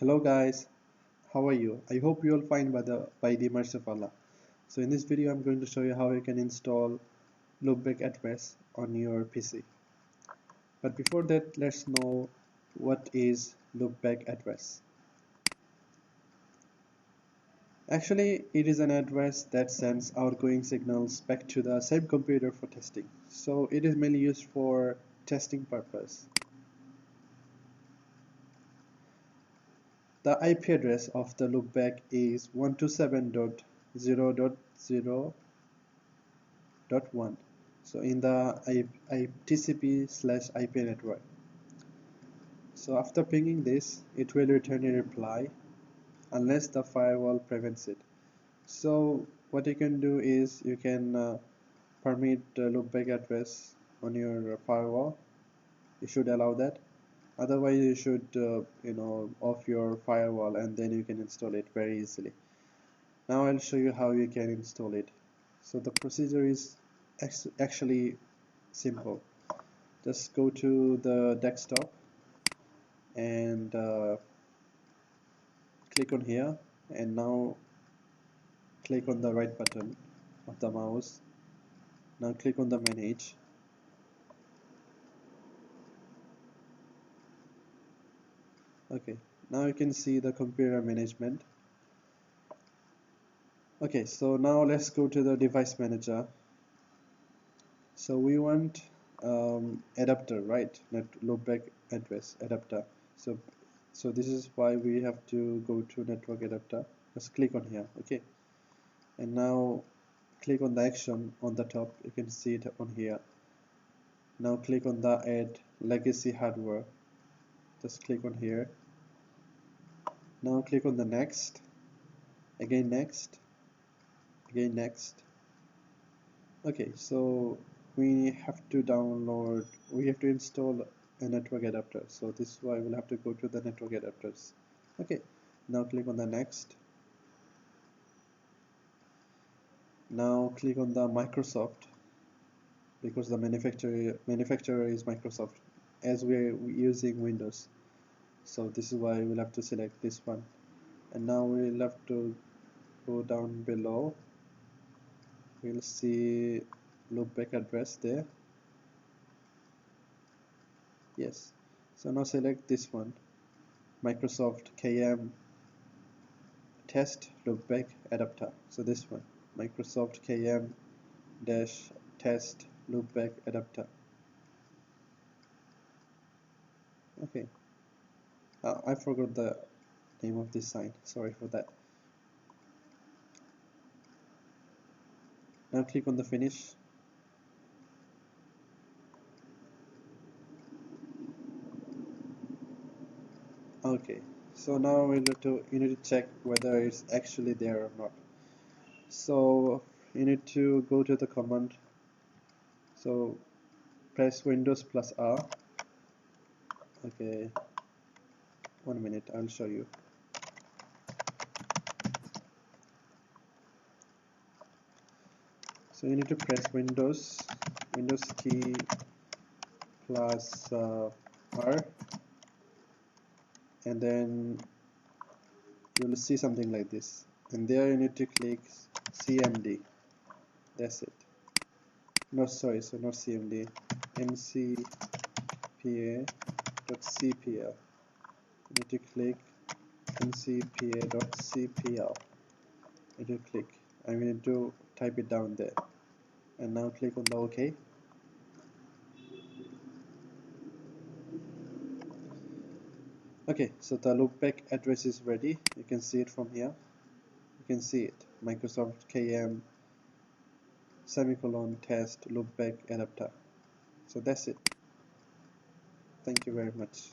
Hello guys, how are you? I hope you all fine by the mercy of Allah. So in this video I'm going to show you how you can install loopback address on your PC. But before that, let's know what is loopback address. Actually, it is an address that sends outgoing signals back to the same computer for testing. So it is mainly used for testing purpose. The IP address of the loopback is 127.0.0.1. So in the TCP/IP network. So after pinging this, it will return a reply unless the firewall prevents it. So what you can do is you can permit the loopback address on your firewall. You should allow that. Otherwise, you should off your firewall and then you can install it very easily. Now I'll show you how you can install it. So the procedure is actually simple. Just go to the desktop and click on here, and now click on the right button of the mouse. Now click on the manage. Okay, now you can see the computer management. Okay, so now let's go to the device manager. So we want adapter, right? Loopback address adapter. So this is why we have to go to network adapter. Just click on here. Okay, and now click on the action on the top. You can see it on here. Now click on the add legacy hardware. Just click on here. Now click on the next, again next, again next. Okay, so we have to install a network adapter. So this is why we'll have to go to the network adapters. Okay, now click on the next. Now click on the Microsoft, because the manufacturer is Microsoft, as we're using Windows. So this is why we'll have to select this one. And now we'll have to go down below. We'll see loopback address there. Yes, so now select this one, Microsoft KM test loopback adapter. So this one, Microsoft KM dash test loopback adapter. Okay, I forgot the name of this sign, sorry for that. Now click on the finish. Okay, so now you need to check whether it's actually there or not. So you need to go to the command. So press Windows plus R. Okay, 1 minute, I'll show you. So you need to press Windows key plus R, and then you will see something like this, and there you need to click CMD. That's it. No, sorry, so not CMD, mcpa.cpl. You need to click mcpa.cpl. You need to click. I need to type it down there, and now click on the OK. Okay, so the loopback address is ready. You can see it from here. You can see it, Microsoft KM semicolon test loopback adapter. So that's it. Thank you very much.